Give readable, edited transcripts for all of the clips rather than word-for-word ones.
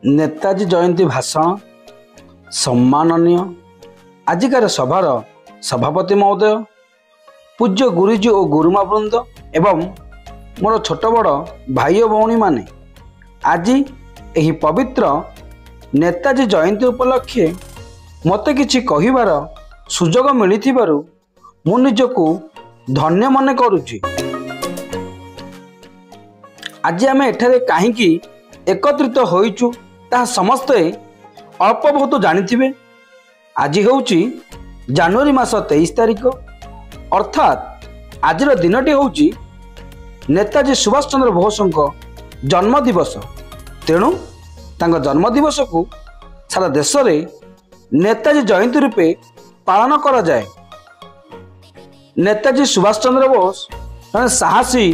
नेताजी जयंती भाषण सम्माननीय आजिकार सभार सभापति महोदय पूज्य गुरुजी और गुरुमा वृंद एवं मोर छोट बड़ भाई और भौणी माने आज यही पवित्र नेताजी जयंती उपलक्षे मते किछि कहिबार सुजोग मिलिथिबारु मु निजको धन्य मन करुछि। आज आम एठारे काहींकि एकत्रित होइछु ता समस्ते अल्प बहुत जानिथिबे। आज होउछि जनवरी मास 23 तारिख अर्थात आजिर दिनटी होउछि नेताजी सुभाष चंद्र बोसଙ୍କ जन्म दिवस। तेणु तांको जन्म दिवस को सारा देश रे नेताजी जयंती रूपे पालन करा जाए। नेताजी सुभाष चंद्र बोस जने साहसी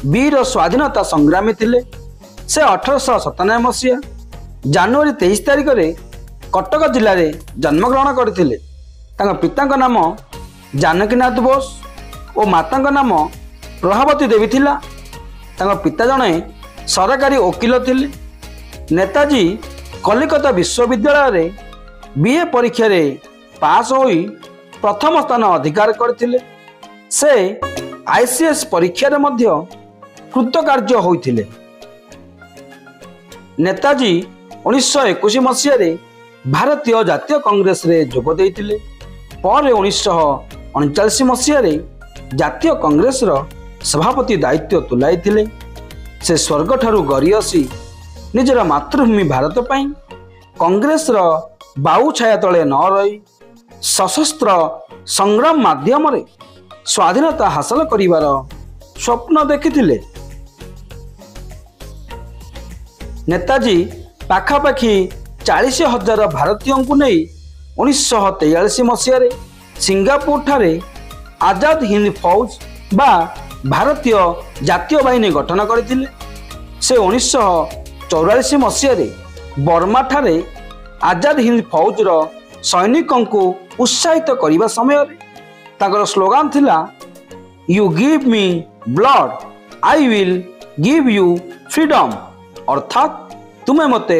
वीर स्वाधीनता संग्रामी थिले। से 1897 मसीहा जनवरी 23 तारिख रे कटक जिले में जन्मग्रहण करथिले। तांको पितांको नाम जानकीनाथ बोस और मातांको नाम प्रभावती देवी थिला। तांको पिता जने सरकारी वकील थिले। नेताजी कलिकता विश्वविद्यालय रे बीए परीक्षा रे पास होई प्रथम स्थान अधिकार करथिले। से आईसीएस परीक्षा रे मध्य कृतकार्य होइथिले। नेताजी 1921 मसीह भारतीय जातीय कांग्रेस रे जोग देइथिले। पर 1939 मसीह जातीय कांग्रेस रो सभापति दायित्व तुलाइथिले। से स्वर्ग ठारू गरी आसी निजर मातृभूमि भारत पई कांग्रेस रो बाऊ छाया तले न रही सशस्त्र संग्राम माध्यम रे स्वाधीनता हासिल करिवार स्वप्न देखिथिले। नेताजी पाखापाखि 40,000 भारतीयों को नहीं 1943 मसीह सिंगापुर ठारे आजाद हिंद फौज बा भारतीय जातीय बाहिनी गठन करथिले। से 1944 मसीह बर्मा ठारे आजाद हिंद फौज रो सैनिकों को उत्साहित करने समय ताकर स्लोगान थिला you give me blood I will give you freedom अर्थात तुमे मते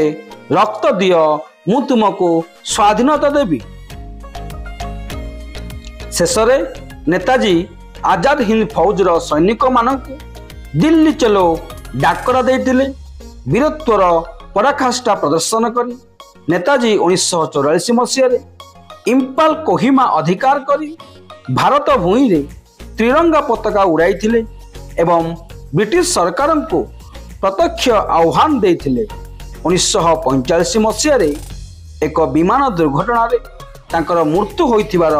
रक्त दियो मु तुमको स्वाधीनता देवी। शेषरे नेताजी आजाद हिंद फौज रो सैनिक मानक दिल्ली चलो डाकरा देइथिले। वीरत्वर पराकाष्ठा प्रदर्शन करी नेताजी 1944 मसीह इम्फाल कोहिमा अधिकार करी भारत भूमि रे त्रिरंगा पताका उड़ाइथिले एवं ब्रिटिश सरकार को प्रत्यक्ष आह्वान देइथिले। 1945 मसीह एक विमान दुर्घटना रे तांकर मृत्यु होइथिबार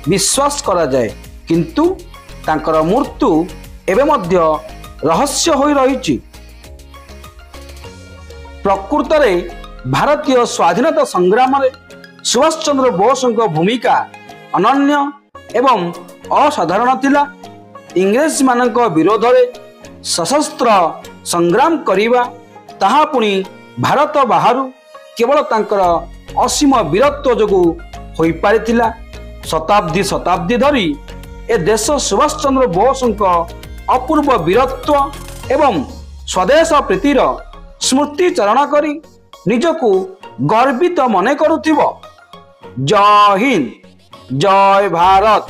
विश्वास करा जाए, किंतु तांकर मृत्यु एबे मध्य रहस्य होई रहिछि। प्रकृत रे भारतीय स्वाधीनता संग्राम रे सुभाष चंद्र बोसଙ୍କ भूमिका अनन्य एवं असाधारण थिला। इंग्रेज मानक विरोध रे सशस्त्र संग्राम करिवा ताहा पुणी भारत बाहरु केवल तांकर असीम वीरत्व जोगु होई पारिथिला। शताब्दी शताब्दी धरी ए देश सुभाष चंद्र बोसଙ୍କ अपूर्व वीरत्व एवं स्वदेश प्रीतिर स्मृति चरण करी निजको गर्वित मने करुथिबो। जय हिंद, जय भारत।